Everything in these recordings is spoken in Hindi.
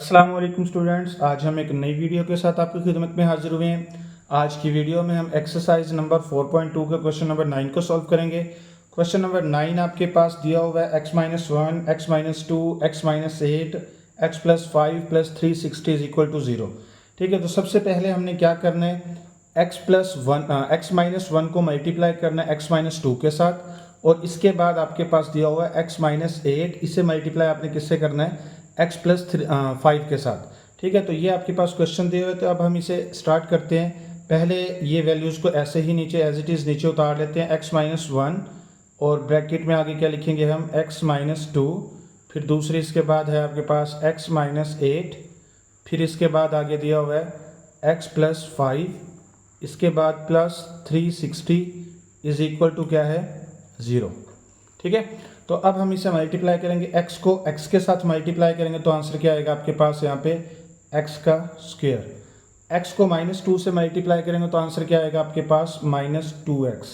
अस्सलाम वालेकुम स्टूडेंट्स, आज हम एक नई वीडियो के साथ आपकी खिदमत में हाजिर हुए हैं। आज की वीडियो में हम एक्सरसाइज नंबर 4.2 के क्वेश्चन नंबर 9 को सॉल्व करेंगे। क्वेश्चन नंबर 9 आपके पास दिया हुआ है x-1, x-2, x-8, x+5+360 is equal to 0। ठीक है, तो सबसे पहले हमने क्या करना है, x-1 को मल्टीप्लाई करना है x-2 के साथ, और इसके बाद आपके पास दिया हुआ है x-8, इसे मल्टीप्लाई आपने किससे करना है, x+5 के साथ। ठीक है, तो ये आपके पास क्वेश्चन दिए हुए, तो अब हम इसे स्टार्ट करते हैं। पहले ये वैल्यूज़ को ऐसे ही नीचे एज इट इज़ नीचे उतार लेते हैं, x-1 और ब्रैकेट में आगे क्या लिखेंगे हम, x-2, फिर दूसरी इसके बाद है आपके पास x-8, फिर इसके बाद आगे दिया हुआ है x+5, इसके बाद +360 इज इक्वल टू क्या है, 0। ठीक है, तो अब हम इसे मल्टीप्लाई करेंगे, x को x के साथ मल्टीप्लाई करेंगे तो आंसर क्या आएगा आपके पास यहाँ पे, x का स्क्वायर। x को -2 से मल्टीप्लाई करेंगे तो आंसर क्या आएगा आपके पास, -2x।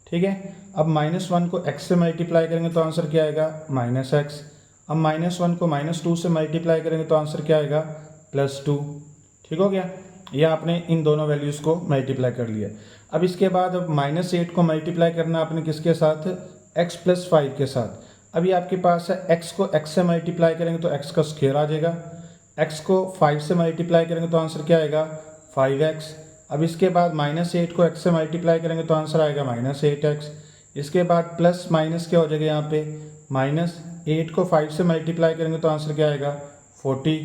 ठीक है, अब -1 को x से मल्टीप्लाई करेंगे तो आंसर क्या आएगा, -x। अब -1 को -2 से मल्टीप्लाई करेंगे तो आंसर क्या आएगा, +2। ठीक हो गया, ये आपने इन दोनों वैल्यूज़ को मल्टीप्लाई कर लिया। अब इसके बाद अब -8 को मल्टीप्लाई करना आपने किसके साथ, x+5 के साथ। अभी आपके पास है x को x से मल्टीप्लाई करेंगे तो x का स्क्वायर आ जाएगा, x को 5 से मल्टीप्लाई करेंगे तो आंसर क्या आएगा, 5x। अब इसके बाद -8 को x से मल्टीप्लाई करेंगे तो आंसर आएगा -8x। इसके बाद प्लस माइनस क्या हो जाएगा यहाँ पे, -8 को 5 से मल्टीप्लाई करेंगे तो आंसर क्या आएगा, 40,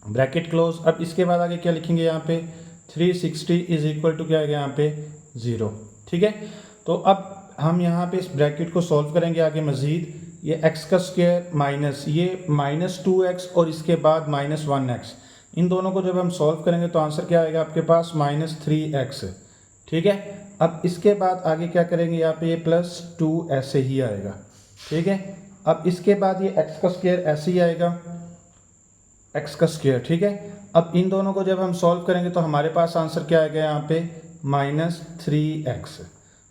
ब्रैकेट क्लोज। अब इसके बाद आगे क्या लिखेंगे यहाँ पे, 360 इज इक्वल टू क्या आएगा यहाँ पे, 0। ठीक है, तो अब हम यहाँ पे इस ब्रैकेट को सॉल्व करेंगे आगे मज़ीद। ये x का स्क्वायर माइनस ये -2x और इसके बाद -1x, इन दोनों को जब हम सॉल्व करेंगे तो आंसर क्या आएगा आपके पास, -3x। ठीक है, अब इसके बाद आगे क्या करेंगे, यहाँ पे ये +2 ऐसे ही आएगा। ठीक है, अब इसके बाद ये x का स्क्वायर ऐसे ही आएगा, x का स्क्वायर। ठीक है, अब इन दोनों को जब हम सॉल्व करेंगे तो हमारे पास आंसर क्या आएगा यहाँ पे, -3x,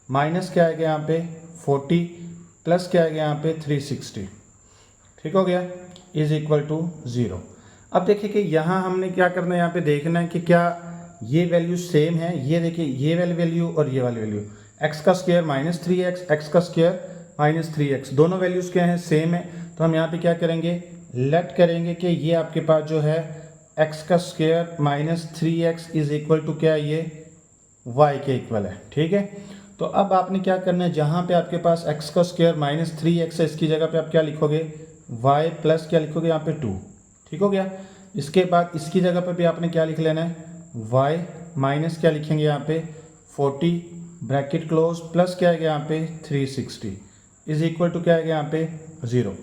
माइनस क्या आएगा यहाँ पे 40, प्लस क्या आएगा यहाँ पे 360। ठीक हो गया, इज इक्वल टू 0। अब देखिए कि यहाँ हमने क्या करना है, यहाँ पे देखना है कि क्या ये वैल्यू सेम है। ये देखिए, ये वाली वैल्यू और ये वाली वैल्यू, x का स्क्वायर -3x, x का स्क्वायर -3x, दोनों वैल्यूज़ क्या हैं, सेम है। तो हम यहाँ पे क्या करेंगे, लेट करेंगे कि ये आपके पास जो है x का square -3x is equal to क्या है, ये y के इक्वल है। ठीक है, तो अब आपने क्या करना है, जहाँ पे आपके पास x का स्क्वायर -3x है, इसकी जगह पे आप क्या लिखोगे, y प्लस क्या लिखोगे यहाँ पे 2। ठीक हो गया, इसके बाद इसकी जगह पे भी आपने क्या लिख लेना है, y माइनस क्या लिखेंगे यहाँ पे 40, ब्रैकेट क्लोज, प्लस क्या है यहाँ पे 360 इज इक्वल टू क्या है यहाँ पे 0।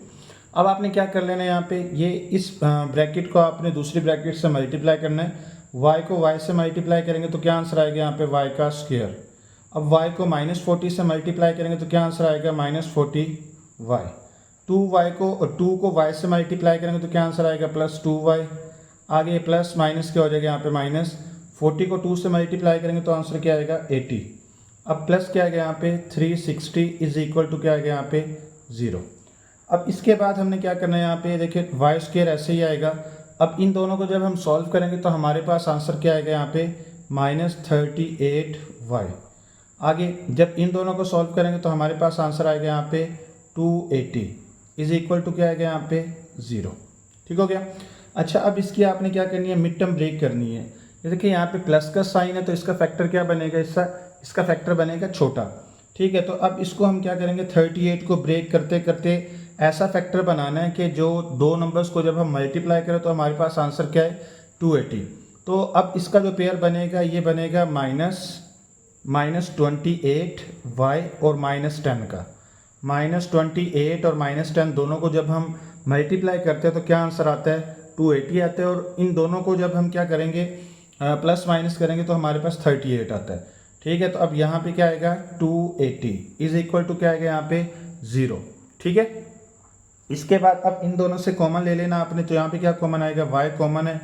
अब आपने क्या कर लेना है, यहाँ पे ये इस ब्रैकेट को आपने दूसरी ब्रैकेट से मल्टीप्लाई करना है। y को y से मल्टीप्लाई करेंगे तो क्या आंसर आएगा यहाँ पे, y का स्क्वायर। अब y को -40 से मल्टीप्लाई करेंगे तो क्या आंसर आएगा, -40y। 2 को y से मल्टीप्लाई करेंगे तो क्या आंसर आएगा, +2y। आगे प्लस माइनस क्या हो जाएगा यहाँ पे, -40 को 2 से मल्टीप्लाई करेंगे तो आंसर क्या आएगा, 80। अब प्लस क्या आएगा यहाँ पे 360 इज इक्वल टू क्या आएगा यहाँ पे 0। अब इसके बाद हमने क्या करना है, यहाँ पे देखिए वाई स्क्वायर ऐसे ही आएगा। अब इन दोनों को जब हम सॉल्व करेंगे तो हमारे पास आंसर क्या आएगा यहाँ पे, -38y। आगे जब इन दोनों को सॉल्व करेंगे तो हमारे पास आंसर आएगा यहाँ पे 280 इज इक्वल टू क्या आएगा यहाँ पे 0। ठीक हो गया। अच्छा, अब इसकी आपने क्या करनी है, मिड टर्म ब्रेक करनी है। ये देखिए यहाँ पे प्लस का साइन है तो इसका फैक्टर क्या बनेगा, इसका फैक्टर बनेगा छोटा। ठीक है, तो अब इसको हम क्या करेंगे, 38 को ब्रेक करते करते ऐसा फैक्टर बनाना है कि जो दो नंबर्स को जब हम मल्टीप्लाई करें तो हमारे पास आंसर क्या है, 280। तो अब इसका जो पेयर बनेगा ये बनेगा -28y और -10 का। -28 और -10 दोनों को जब हम मल्टीप्लाई करते हैं तो क्या आंसर आता है, 280 आता है। और इन दोनों को जब हम क्या करेंगे, प्लस माइनस करेंगे तो हमारे पास 38 आता है। ठीक है, तो अब यहाँ पे क्या आएगा, 280 इज इक्वल टू क्या आएगा यहाँ पे 0। ठीक है, इसके बाद अब इन दोनों से कॉमन ले लेना आपने, तो यहाँ पे क्या कॉमन आएगा, y कॉमन है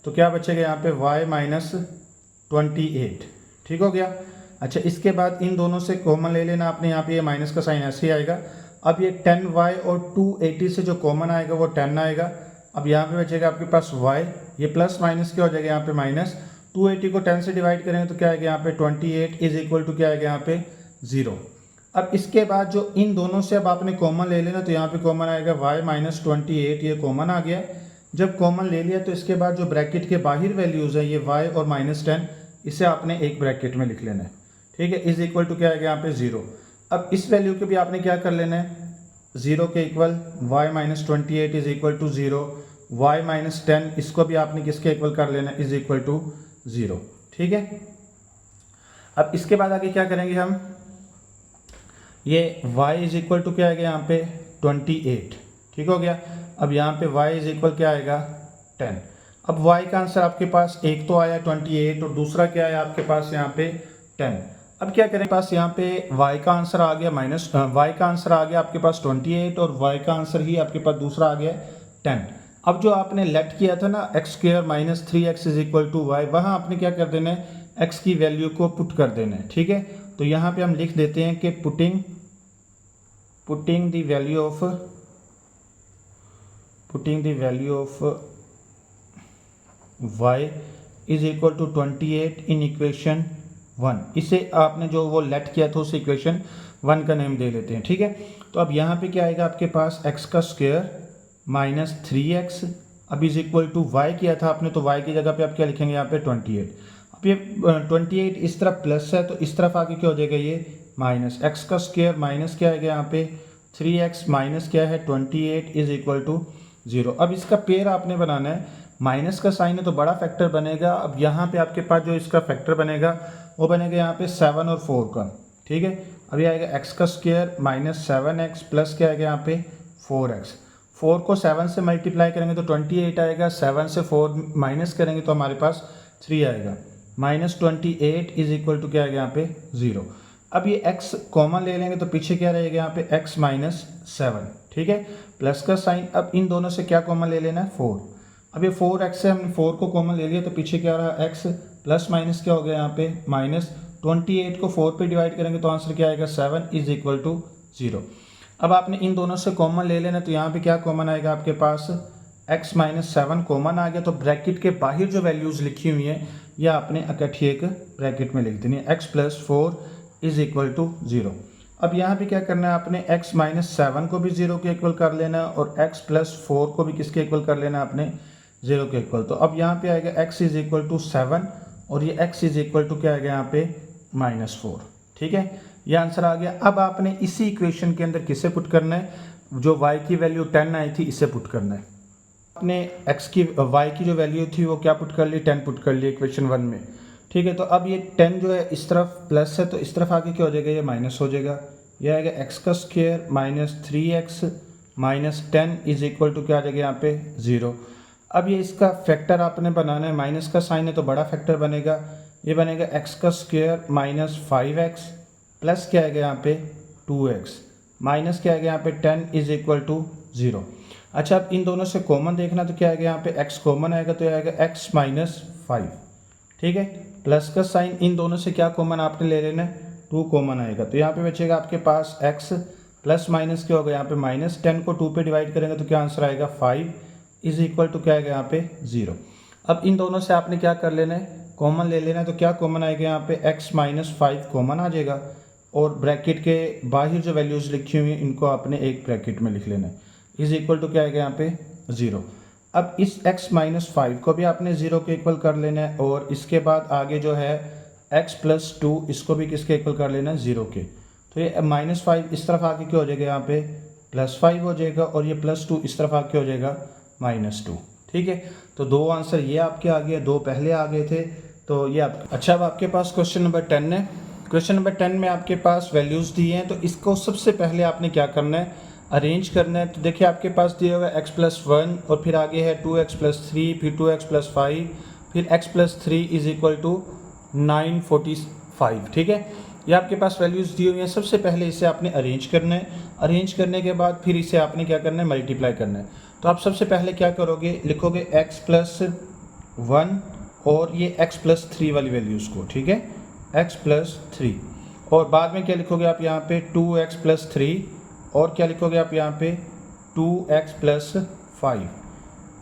तो क्या बचेगा यहाँ पे y -28। ठीक हो गया। अच्छा, इसके बाद इन दोनों से कॉमन ले लेना आपने, यहाँ पे ये माइनस का साइन ऐसे ही आएगा। अब ये 10y और 280 से जो कॉमन आएगा वो 10 आएगा। अब यहाँ पे बचेगा आपके पास y, ये प्लस माइनस क्या हो जाएगा यहाँ पे माइनस, 280 को 10 से डिवाइड करेंगे तो क्या आएगा यहाँ पे 28 इज इक्वल टू क्या आएगा यहाँ पे 0। अब इसके बाद जो इन दोनों से अब आपने कॉमन ले लेना, तो यहाँ पे कॉमन आएगा y माइनस 28, ये कॉमन आ गया। जब कॉमन ले लिया तो इसके बाद जो ब्रैकेट के बाहर वैल्यूज़ है ये y और -10, इसे आपने एक ब्रैकेट में लिख लेना है, ठीक है, इज इक्वल टू क्या आएगा यहाँ पे 0। अब इस वैल्यू को भी आपने क्या कर लेना है, 0 के equal y minus 28 is equal to 0, y minus 10 इसको भी आपने किसके इक्वल कर लेना है, इज इक्वल टू 0, ठीक है। अब इसके बाद आगे क्या करेंगे हम, ये y इज इक्वल टू क्या आएगा यहाँ पे 28, ठीक हो गया। अब यहाँ पे y इज इक्वल क्या आएगा 10। अब y का आंसर आपके पास एक तो आया 28 और दूसरा क्या है आपके पास यहाँ पे 10। अब क्या करें, पास यहाँ पे y का आंसर आ गया y का आंसर आ गया आपके पास 28 और y का आंसर ही आपके पास दूसरा आ गया 10। अब जो आपने लेट किया था ना x square minus 3x is equal to y, वहाँ आपने क्या कर देना है, x की वैल्यू को पुट कर देना है, ठीक है। तो यहाँ पे हम लिख देते हैं कि putting the value of y is equal to 28 in equation 1। इसे आपने जो वो लेट किया था उस इक्वेशन 1 का नेम दे लेते हैं, ठीक है। तो अब यहाँ पे क्या आएगा आपके पास x का स्क्वायर माइनस 3x, अब इज इक्वल टू y किया था आपने, तो y की जगह पे आप क्या लिखेंगे यहाँ पे 28। अब ये 28 इस तरफ प्लस है तो इस तरफ आके क्या हो जाएगा ये माइनस, x का स्क्वायर माइनस क्या आएगा यहाँ पे 3x माइनस क्या है 28 इज इक्वल टू 0। अब इसका पेयर आपने बनाना है, माइनस का साइन है तो बड़ा फैक्टर बनेगा। अब यहाँ पे आपके पास जो इसका फैक्टर बनेगा वो बनेगा यहाँ पे 7 और 4 का, ठीक है। अब ये आएगा x का स्क्वायर माइनस 7x प्लस क्या आएगा यहाँ पे 4x, 4 को 7 से मल्टीप्लाई करेंगे तो 28 आएगा, 7 से 4 माइनस करेंगे तो हमारे पास 3 आएगा, माइनस 28 इज इक्वल टू क्या आएगा यहाँ पे 0। अब ये x कॉमन ले लेंगे तो पीछे क्या रहेगा यहाँ पे x माइनस 7, ठीक है, प्लस का साइन। अब इन दोनों से क्या कॉमन ले लेना है 4। अब ये 4x से हमने 4 को कॉमन ले लिया तो पीछे क्या रहा x प्लस माइनस क्या हो गया यहाँ पे माइनस 28 को 4 पे डिवाइड करेंगे तो आंसर क्या आएगा 7 इज इक्वल टू 0। अब आपने इन दोनों से कॉमन ले लेना, तो यहाँ पे क्या कॉमन आएगा आपके पास x माइनस 7 कॉमन आ गया, तो ब्रैकेट के बाहर जो वैल्यूज़ लिखी हुई हैं यह आपने इकट्ठी एक ब्रैकेट में लिख देनी है, x plus 4 is equal to 0। अब यहाँ पे क्या करना है आपने x माइनस 7 को भी 0 के इक्वल कर लेना और x प्लस 4 को भी किसके इक्वल कर लेना आपने 0 के इक्वल। तो अब यहाँ पे आएगा x इज इक्वल टू 7 और ये x इज इक्वल टू क्या आएगा यहाँ पे -4, ठीक है, ये आंसर आ गया। अब आपने इसी इक्वेशन के अंदर किसे पुट करना है, जो y की वैल्यू 10 आई थी इसे पुट करना है। आपने y की जो वैल्यू थी वो क्या पुट कर ली, 10 पुट कर ली इक्वेशन 1 में, ठीक है। तो अब ये 10 जो है इस तरफ प्लस है तो इस तरफ आके क्या हो जाएगा, ये माइनस हो जाएगा, ये आएगा x का square minus 3x minus 10 is equal to क्या आ जाएगा यहाँ पे 0। अब ये इसका फैक्टर आपने बनाना है, माइनस का साइन है तो बड़ा फैक्टर बनेगा, ये बनेगा x का स्क्वायर माइनस 5x प्लस क्या आएगा यहाँ पे 2x माइनस क्या आएगा यहाँ पे 10 इज इक्वल टू 0। अच्छा, अब इन दोनों से कॉमन देखना तो क्या आएगा यहाँ पे x कॉमन आएगा तो ये आएगा x माइनस 5, ठीक है, प्लस का साइन। इन दोनों से क्या कॉमन आपने ले लेना है, 2 कॉमन आएगा तो यहाँ पे बचेगा आपके पास x प्लस माइनस क्या होगा यहाँ पे माइनस 10 को 2 पे डिवाइड करेंगे तो क्या आंसर आएगा 5 इज इक्वल टू क्या आएगा यहाँ पे 0। अब इन दोनों से आपने क्या कर लेना है, कॉमन ले लेना है, तो क्या कॉमन आएगा यहाँ पे x माइनस 5 कॉमन आ जाएगा और ब्रैकेट के बाहर जो वैल्यूज़ लिखी हुई हैं इनको आपने एक ब्रैकेट में लिख लेना है, इज इक्वल टू क्या आएगा यहाँ पे 0। अब इस x माइनस 5 को भी आपने 0 के इक्वल कर लेना है और इसके बाद आगे जो है x प्लस 2 इसको भी किसके इक्वल कर लेना है 0 के। तो ये -5 इस तरफ आके क्या हो जाएगा यहाँ पे +5 हो जाएगा और ये +2 इस तरफ आके हो जाएगा -2, ठीक है। तो 2 आंसर ये आपके आ गए, 2 पहले आ गए थे, तो ये आप। अच्छा, अब आपके पास क्वेश्चन नंबर 10 है। क्वेश्चन नंबर 10 में आपके पास वैल्यूज़ दी हैं, तो इसको सबसे पहले आपने क्या करना है, अरेंज करना है। तो देखिए आपके पास दिया हुआ है x प्लस 1 और फिर आगे है 2x प्लस 3, फिर 2x प्लस 5, फिर x plus 3 is equal to 945, ठीक है। ये आपके पास वैल्यूज़ दी हुई हैं। सबसे पहले इसे आपने अरेंज करना है, अरेंज करने के बाद फिर इसे आपने क्या करना है, मल्टीप्लाई करना है। तो आप सबसे पहले क्या करोगे, लिखोगे x प्लस 1 और ये x प्लस 3 वाली वैल्यूज़ को, ठीक है, x प्लस 3, और बाद में क्या लिखोगे आप यहाँ पे 2x प्लस 3 और क्या लिखोगे आप यहाँ पे 2x plus 5,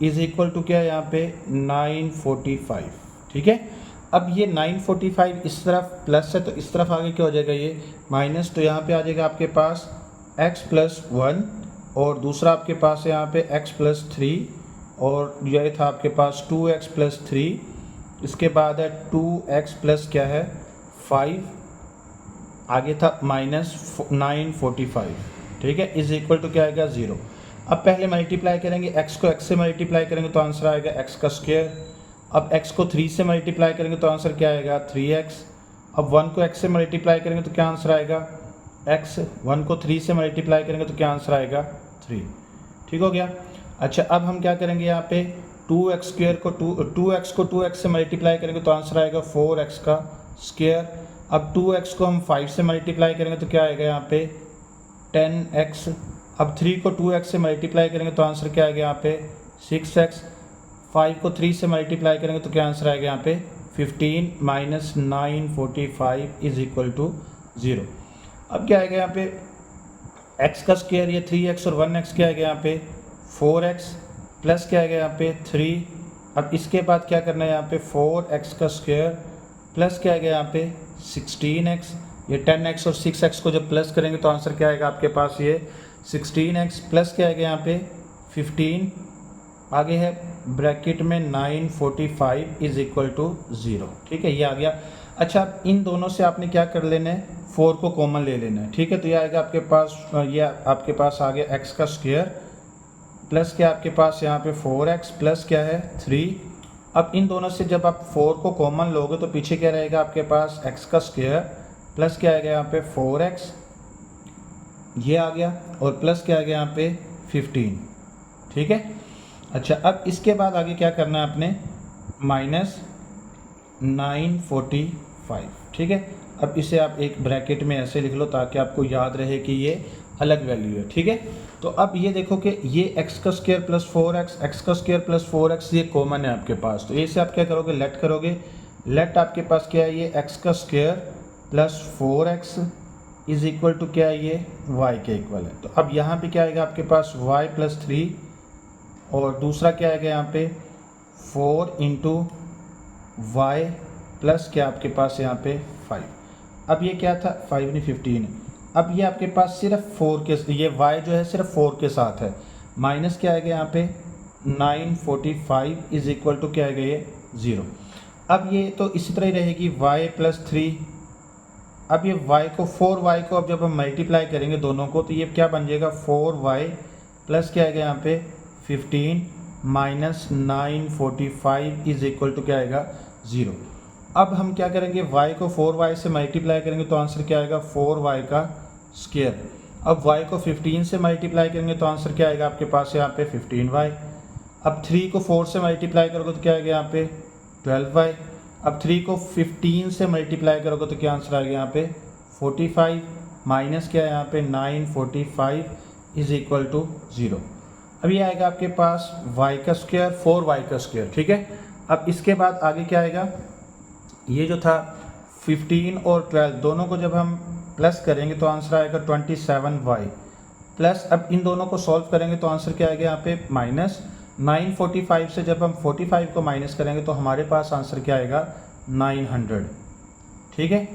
is equal to क्या है यहाँ पे 945, ठीक है। अब ये 945 इस तरफ प्लस है तो इस तरफ आगे क्या हो जाएगा ये माइनस, तो यहाँ पे आ जाएगा आपके पास x+1 और दूसरा आपके पास है यहाँ पे x+3 और ये था आपके पास 2x+3, इसके बाद है 2x+ क्या है 5, आगे था -945, ठीक है, इज इक्वल टू क्या आएगा 0। अब पहले मल्टीप्लाई करेंगे x को x से मल्टीप्लाई करेंगे तो आंसर आएगा x का स्क्वायर। अब x को 3 से मल्टीप्लाई करेंगे तो आंसर क्या आएगा 3x। अब 1 को x से मल्टीप्लाई करेंगे तो क्या आंसर आएगा x। 1 को 3 से मल्टीप्लाई करेंगे तो क्या आंसर आएगा 3, ठीक हो गया। अच्छा अब हम क्या करेंगे यहाँ पे 2x² को 2x को 2x से मल्टीप्लाई करेंगे तो आंसर आएगा 4x का स्क्वायर। अब 2x को हम 5 से मल्टीप्लाई करेंगे तो क्या आएगा यहाँ पे 10x। अब 3 को 2x से मल्टीप्लाई करेंगे तो आंसर क्या आएगा यहाँ पे 6x। 5 को 3 से मल्टीप्लाई करेंगे तो क्या आंसर आएगा यहाँ पे 15 माइनस 945 इज इक्वल टू 0। अब क्या आएगा यहाँ पे x का स्क्वायर ये 3x और 1x क्या आएगा यहाँ पे 4x प्लस क्या आएगा यहाँ पे 3। अब इसके बाद क्या करना है यहाँ पे 4x का स्क्वायर प्लस क्या आएगा यहाँ पे 16x। ये 10x और 6x को जब प्लस करेंगे तो आंसर क्या आएगा आपके पास ये 16x प्लस क्या आएगा यहाँ पे 15, आगे है ब्रैकेट में 945 इज इक्वल टू 0, ठीक है, ये आ गया। अच्छा अब इन दोनों से आपने क्या कर लेना है 4 को कॉमन ले लेना है, ठीक है, तो ये आएगा आपके पास, ये आपके पास आ गया x का स्क्वायर प्लस क्या आपके पास यहाँ पे 4x प्लस क्या है 3। अब इन दोनों से जब आप 4 को कॉमन लोगे तो पीछे क्या रहेगा आपके पास x का स्क्वायर प्लस क्या आएगा यहाँ पे 4x, ये आ गया, और प्लस क्या आ गया यहाँ पे 15, ठीक है। अच्छा अब इसके बाद आगे क्या करना है आपने -945, ठीक है। अब इसे आप एक ब्रैकेट में ऐसे लिख लो ताकि आपको याद रहे कि ये अलग वैल्यू है, ठीक है। तो अब ये देखो कि ये x का स्क्वायर प्लस 4x, x का स्क्वायर प्लस 4x ये कॉमन है आपके पास, तो इसे आप क्या करोगे लेट करोगे। लेट आपके पास क्या है ये x का square plus 4x is equal to क्या है ये y के इक्वल है। तो अब यहाँ पे क्या आएगा आपके पास y+3 और दूसरा क्या आएगा यहाँ पे 4 इंटू वाई प्लस क्या आपके पास यहाँ पे 5। अब ये क्या था 5 नहीं 15 है। अब ये आपके पास सिर्फ 4 के, ये y जो है सिर्फ 4 के साथ है, माइनस क्या आएगा यहाँ पे 945 इज इक्वल टू क्या आएगा ये 0। अब ये तो इसी तरह ही रहेगी y+3। अब ये y को 4y को अब जब हम मल्टीप्लाई करेंगे दोनों को तो ये क्या बन जाएगा 4y प्लस क्या आएगा यहाँ पे 15 माइनस 945 इज इक्वल टू क्या आएगा 0। अब हम क्या करेंगे y को 4y से मल्टीप्लाई करेंगे तो आंसर क्या आएगा 4y का स्क्वायर। अब y को 15 से मल्टीप्लाई करेंगे तो आंसर क्या आएगा आपके पास यहाँ पे 15y। अब 3 को 4 से मल्टीप्लाई करोगे तो क्या आएगा यहाँ पे 12y। अब 3 को 15 से मल्टीप्लाई करोगे तो क्या आंसर आएगा यहाँ पे 45 माइनस क्या है यहाँ पे 945 इज इक्वल टू 0। अब ये आएगा आपके पास y का स्क्वायर 4y का स्क्वायर, ठीक है। अब इसके बाद आगे क्या आएगा, ये जो था 15 और 12 दोनों को जब हम प्लस करेंगे तो आंसर आएगा 27y प्लस, अब इन दोनों को सॉल्व करेंगे तो आंसर क्या आएगा यहाँ पे माइनस 945 से जब हम 45 को माइनस करेंगे तो हमारे पास आंसर क्या आएगा 900, ठीक है।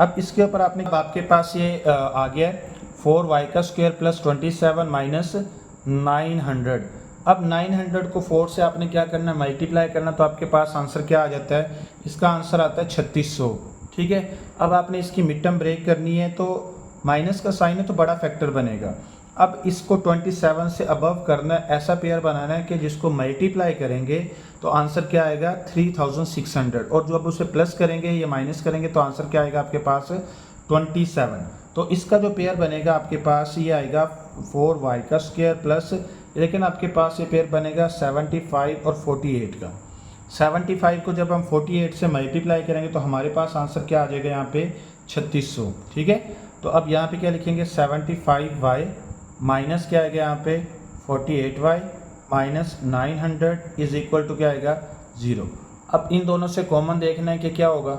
अब इसके ऊपर आपके पास ये आ गया है 4y का स्क्वायर प्लस 27 माइनस 900। अब 900 को 4 से आपने क्या करना है मल्टीप्लाई करना, तो आपके पास आंसर क्या आ जाता है, इसका आंसर आता है 3600, ठीक है। अब आपने इसकी मिड टर्म ब्रेक करनी है तो माइनस का साइन है तो बड़ा फैक्टर बनेगा। अब इसको 27 से अबव करना है, ऐसा पेयर बनाना है कि जिसको मल्टीप्लाई करेंगे तो आंसर क्या आएगा 3600, और जो अब उसे प्लस करेंगे या माइनस करेंगे तो आंसर क्या आएगा आपके पास 27। तो इसका जो पेयर बनेगा आपके पास ये आएगा 4y का स्क्वायर प्लस, लेकिन आपके पास ये पेयर बनेगा 75 और 48 का। 75 को जब हम 48 से मल्टीप्लाई करेंगे तो हमारे पास आंसर क्या आ जाएगा यहाँ पे 3600, ठीक है। तो अब यहाँ पे क्या लिखेंगे 75y माइनस क्या आएगा यहाँ पे 48y minus 900 is equal to क्या आएगा 0। अब इन दोनों से कॉमन देखना है कि क्या होगा।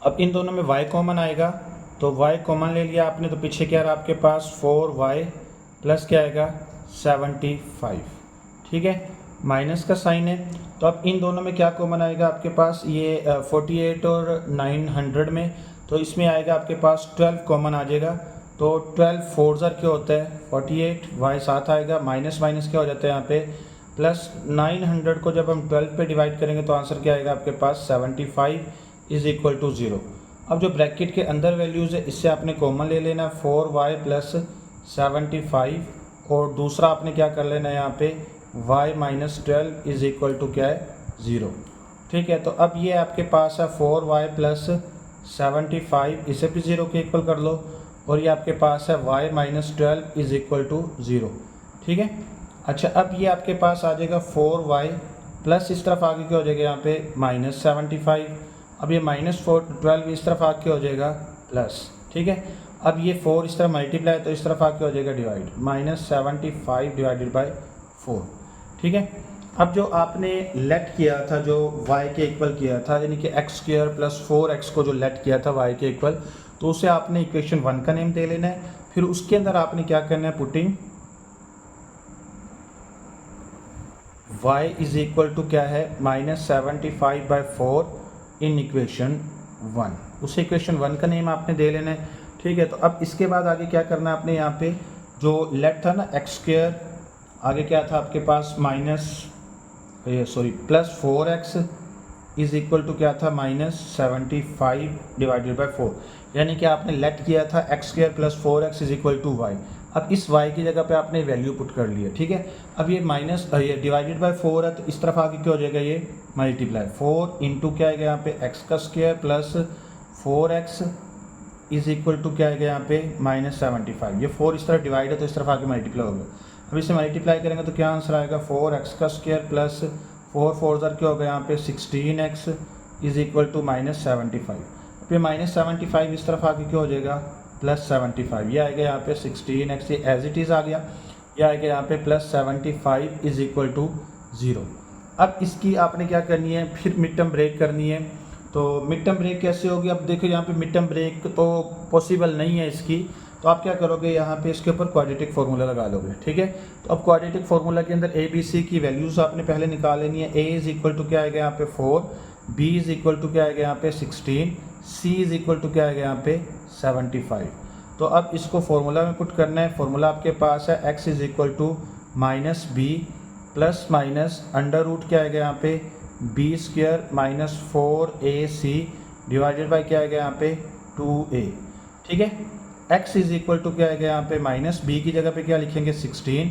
अब इन दोनों में y कॉमन आएगा तो y कॉमन ले लिया आपने, तो पीछे क्या रहा आपके पास 4y प्लस क्या आएगा 75, ठीक ठीक है, माइनस का साइन है। तो अब इन दोनों में क्या कॉमन आएगा आपके पास, ये 48 और 900 में, तो इसमें आएगा आपके पास 12 कॉमन आ जाएगा। तो 12 4 ज़र क्या होता है 48, वाई साथ आएगा, माइनस माइनस क्या हो जाता है यहाँ पे प्लस। 900 को जब हम 12 पे डिवाइड करेंगे तो आंसर क्या आएगा आपके पास 75 इज़ इक्वल टू 0। अब जो ब्रैकेट के अंदर वैल्यूज़ है इससे आपने कॉमन ले लेना 4y प्लस 75, और दूसरा आपने क्या कर लेना है यहाँ पे y minus 12 is equal to क्या है 0। ठीक है, तो अब ये आपके पास है 4y प्लस 75, इसे भी 0 के इक्वल कर लो, और ये आपके पास है y minus 12 is equal to 0। ठीक है, अच्छा अब ये आपके पास आ जाएगा 4y प्लस इस तरफ आगे क्या हो जाएगा यहाँ पे माइनस 75। अब ये माइनस 12 इस तरफ आके हो जाएगा प्लस। ठीक है, अब ये 4 इस तरफ मल्टीप्लाई तो इस तरफ आके हो जाएगा डिवाइड, माइनस 75 डिवाइडेड बाय 4। ठीक है, अब जो आपने लेट किया था, जो y के इक्वल किया था, यानी कि एक्स स्क्वायर प्लस 4x को जो लेट किया था y के इक्वल, तो उसे आपने इक्वेशन 1 का नेम दे लेना है। फिर उसके अंदर आपने क्या करना है, putting y is equal to क्या है माइनस 75/4 इन इक्वेशन 1, उसे इक्वेशन 1 का नेम आपने दे लेना है। ठीक है, तो अब इसके बाद आगे क्या करना है आपने, यहाँ पे जो लेट था ना एक्स स्क्वायर, आगे क्या था आपके पास plus 4x is equal to क्या था माइनस 75 डिवाइडेड बाय 4, यानी कि आपने लेट किया था x square plus 4x is equal to y. अब इस y की जगह पे आपने वैल्यू पुट कर लिया। ठीक है, अब ये माइनस ये डिवाइडेड बाय 4 है, तो इस तरफ आगे क्या हो जाएगा, ये मल्टीप्लाई 4 इंटू क्या आएगा यहाँ पे x का square plus 4x is equal to क्या आएगा यहाँ पे माइनस 75। ये 4 इस तरफ डिवाइड है तो इस तरफ आके मल्टीप्लाई होगा। अब इसे मल्टीप्लाई करेंगे तो क्या आंसर आएगा 4x का स्क्वायर प्लस 4 4 ज़र क्या होगा यहाँ पे 16x is equal to minus 75। अब ये माइनस 75 इस तरफ आके क्या हो जाएगा प्लस 75, ये आएगा यहाँ पे 16x, ये एज इट इज़ आ गया, ये आएगा यहाँ पे प्लस 75 इज इक्वल टू 0। अब इसकी आपने क्या करनी है, फिर मिड टर्म ब्रेक करनी है। तो मिड टर्म ब्रेक कैसे होगी, अब देखो यहाँ पे मिड टर्म ब्रेक तो पॉसिबल नहीं है इसकी, तो आप क्या करोगे यहाँ पे इसके ऊपर क्वाड्रेटिक फार्मूला लगा लोगे। ठीक है, तो अब क्वाड्रेटिक फार्मूला के अंदर ए बी सी की वैल्यूज़ आपने पहले निकाल लेनी है। ए इज़ इक्वल टू क्या आएगा यहाँ पे 4, बी इज़ इक्वल टू क्या आएगा यहाँ पे 16, सी इज़ इक्वल टू क्या आएगा यहाँ पे 75। तो अब इसको फार्मूला में पुट करना है। फार्मूला आपके पास है x is equal to minus b plus minus under root क्या आएगा यहाँ पे b square minus 4ac divided by क्या आएगा यहाँ पे 2a। ठीक है, x इज इक्वल टू क्या आएगा यहाँ पे माइनस बी की जगह पे क्या लिखेंगे 16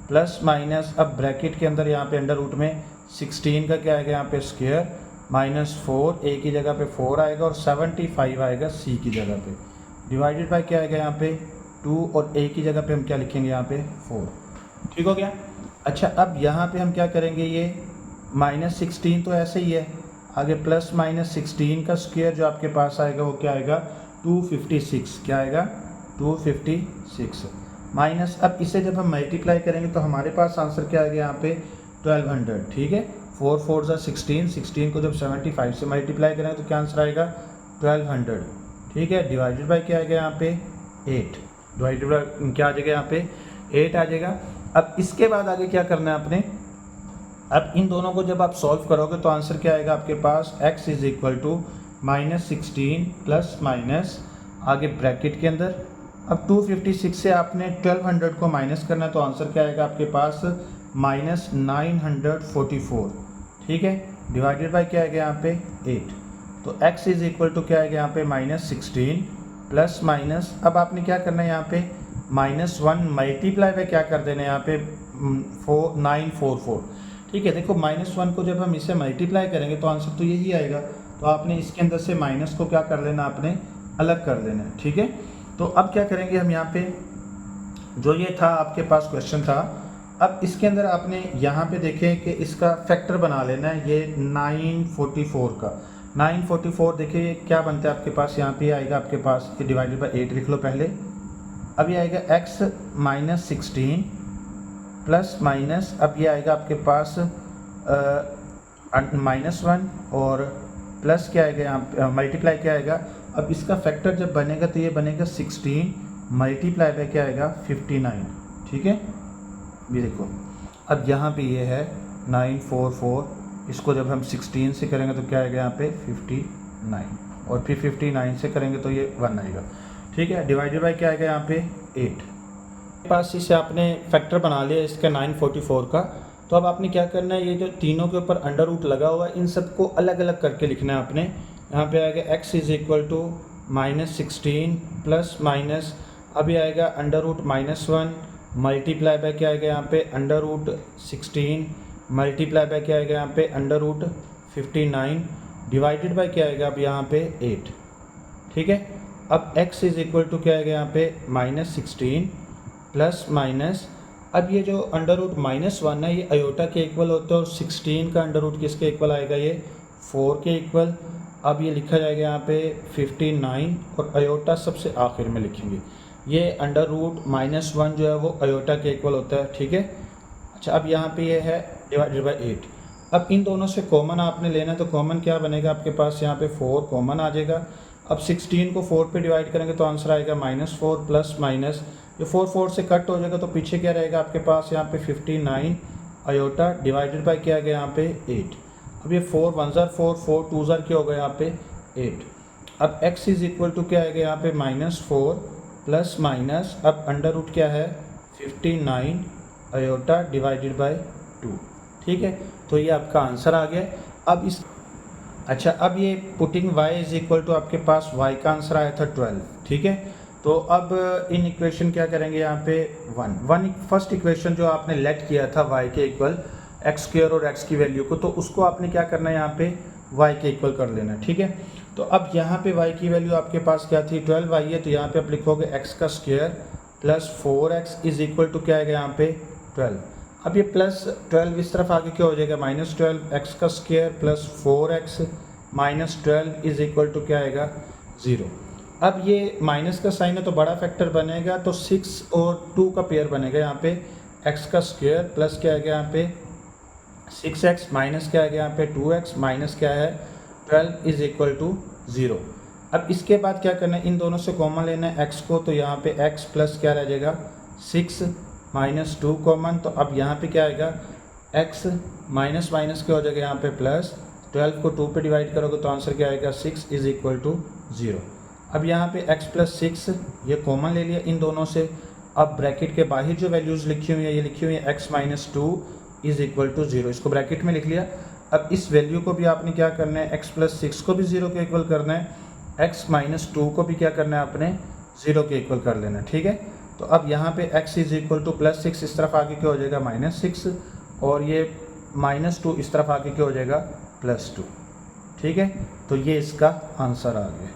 प्लस माइनस, अब ब्रैकेट के अंदर यहाँ पे अंडर रूट में 16 का क्या आएगा यहाँ पे स्क्वायर माइनस 4, a की जगह पे 4 आएगा और 75 आएगा c की जगह पे, डिवाइडेड बाई क्या आएगा यहाँ पे 2 और a की जगह पे हम क्या लिखेंगे यहाँ पे 4। ठीक हो गया। अच्छा, अब यहाँ पे हम क्या करेंगे, ये माइनस 16 तो ऐसे ही है, आगे प्लस माइनस 16 का स्क्वायर जो आपके पास आएगा वो क्या आएगा 256, क्या आएगा 256 माइनस, अब इसे जब हम मल्टीप्लाई करेंगे तो हमारे पास आंसर क्या आएगा यहाँ पे 1200। ठीक है, 4 4 ज़ा 16, 16 को जब 75 से मल्टीप्लाई करेंगे तो क्या आंसर आएगा 1200। ठीक है, डिवाइडेड बाई क्या आएगा यहाँ पे 8, डिवाइडेड बाई क्या आ जाएगा यहाँ पे 8 आ जाएगा। अब इसके बाद आगे क्या करना है आपने, अब इन दोनों को जब आप सॉल्व करोगे तो आंसर क्या आएगा आपके पास x is equal to minus 16 plus minus आगे ब्रैकेट के अंदर, अब 256 से आपने 1200 को माइनस करना है तो आंसर क्या आएगा आपके पास माइनस 944। ठीक है, डिवाइडेड बाई क्या आएगा यहाँ पे 8, तो x इज इक्वल टू क्या आएगा यहाँ पे माइनस 16 प्लस माइनस, अब आपने क्या करना है यहाँ पे -1 मल्टीप्लाई बाई क्या कर देना है यहाँ पे 944। ठीक है, देखो -1 को जब हम इसे मल्टीप्लाई करेंगे तो आंसर तो यही आएगा, तो आपने इसके अंदर से माइनस को क्या कर लेना, आपने अलग कर देना है। ठीक है, तो अब क्या करेंगे हम यहाँ पे, जो ये था आपके पास क्वेश्चन था, अब इसके अंदर आपने यहाँ पे देखें कि इसका फैक्टर बना लेना है, ये 944 का 944 देखिए क्या बनता है आपके पास, यहाँ पे आएगा आपके पास कि डिवाइडेड बाई 8 लिख लो पहले, अब ये आएगा x माइनस 16 प्लस माइनस, अब ये आएगा आपके पास -1 और प्लस क्या आएगा यहाँ मल्टीप्लाई क्या आएगा, अब इसका फैक्टर जब बनेगा तो ये बनेगा 16 मल्टीप्लाई बाय क्या आएगा 59। ठीक है, ये देखो अब यहाँ पे ये है 944, इसको जब हम 16 से करेंगे तो क्या आएगा यहाँ पे 59, और फिर 59 से करेंगे तो ये 1 आएगा। ठीक है, डिवाइडेड बाय क्या आएगा यहाँ पे 8। पास इसे आपने फैक्टर बना लिया इसका 944 का। तो अब आपने क्या करना है, ये जो तीनों के ऊपर अंडर रूट लगा हुआ है इन सबको अलग अलग करके लिखना है आपने। यहाँ पे आएगा x is equal to -16 plus minus, अभी आएगा अंडर रूट -1 मल्टीप्लाई बाय क्या आएगा यहाँ पे अंडर रूट 16 मल्टीप्लाई बाय क्या आएगा यहाँ पे अंडर रूट 59 डिवाइडेड बाय क्या आएगा अब यहाँ पे 8। ठीक है, अब x इज इक्वल टू क्या आएगा यहाँ पे -16 प्लस माइनस, अब ये जो अंडर रूट -1 है ये अयोटा के इक्वल होता है, और 16 का अंडर रूट किसके इक्वल आएगा, ये 4 के इक्वल। अब ये लिखा जाएगा यहाँ पे 59, और अयोटा सबसे आखिर में लिखेंगे। ये अंडर रूट -1 जो है वो अयोटा के इक्वल होता है। ठीक है, अच्छा अब यहाँ पे ये है डिवाइडेड बाय 8। अब इन दोनों से कॉमन आपने लेना है, तो कॉमन क्या बनेगा आपके पास, यहाँ पे 4 कॉमन आ जाएगा। अब 16 को 4 पे डिवाइड करेंगे तो आंसर आएगा -4 प्लस माइनस, ये 4 से कट हो जाएगा तो पीछे क्या रहेगा आपके पास यहाँ पे 59 अयोटा डिवाइडेड बाय क्या आ गया यहाँ पे 8। अब ये 4 1 ज़ार 4 4 2 ज़ार क्या होगा यहाँ पे 8। अब x इज इक्वल टू क्या आएगा यहाँ पे -4 प्लस माइनस, अब अंडर रूट क्या है 59 अयोटा डिवाइडेड बाय 2। ठीक है, तो ये आपका आंसर आ गया। अब इस अच्छा, अब ये putting y is equal to आपके पास y का आंसर आया था 12। ठीक है, तो अब इन इक्वेशन क्या करेंगे यहाँ पे 1 फर्स्ट इक्वेशन जो आपने लेट किया था y के इक्वल x² और x की वैल्यू को, तो उसको आपने क्या करना है यहाँ पे y के इक्वल कर लेना। ठीक है, तो अब यहाँ पे y की वैल्यू आपके पास क्या थी 12y है, तो यहाँ पे आप लिखोगे x का square plus 4x is equal to क्या आएगा यहाँ पे 12। अब ये प्लस 12 इस तरफ आगे क्या हो जाएगा -12, x का square plus 4x -12 is equal to क्या आएगा 0। अब ये माइनस का साइन है तो बड़ा फैक्टर बनेगा, तो 6 और 2 का पेयर बनेगा यहाँ पे, x का स्क्वायर प्लस क्या आ गया यहाँ पे 6x माइनस क्या आ गया यहाँ पे 2x माइनस क्या है 12 इज इक्वल टू 0। अब इसके बाद क्या करना है, इन दोनों से कॉमन लेना है x को, तो यहाँ पे x प्लस क्या रह जाएगा 6 -2 कॉमन, तो अब यहाँ पे क्या आएगा x माइनस माइनस क्या हो जाएगा यहाँ पे प्लस, 12 को 2 पे डिवाइड करोगे तो आंसर क्या आएगा 6 इज इक्वल टू 0। अब यहाँ पे x प्लस 6 ये कॉमन ले लिया इन दोनों से। अब ब्रैकेट के बाहर जो वैल्यूज़ लिखी हुई है ये लिखी हुई है x minus 2 is equal to 0, इसको ब्रैकेट में लिख लिया। अब इस वैल्यू को भी आपने क्या करना है, x प्लस 6 को भी 0 के इक्वल करना है, x माइनस 2 को भी क्या करना है आपने 0 के इक्वल कर लेना है। ठीक है, तो अब यहाँ पे x is equal two plus 6 इस तरफ आके क्या हो जाएगा -6, और ये -2 इस तरफ आके क्या हो जाएगा +2। ठीक है, तो ये इसका आंसर आ गया।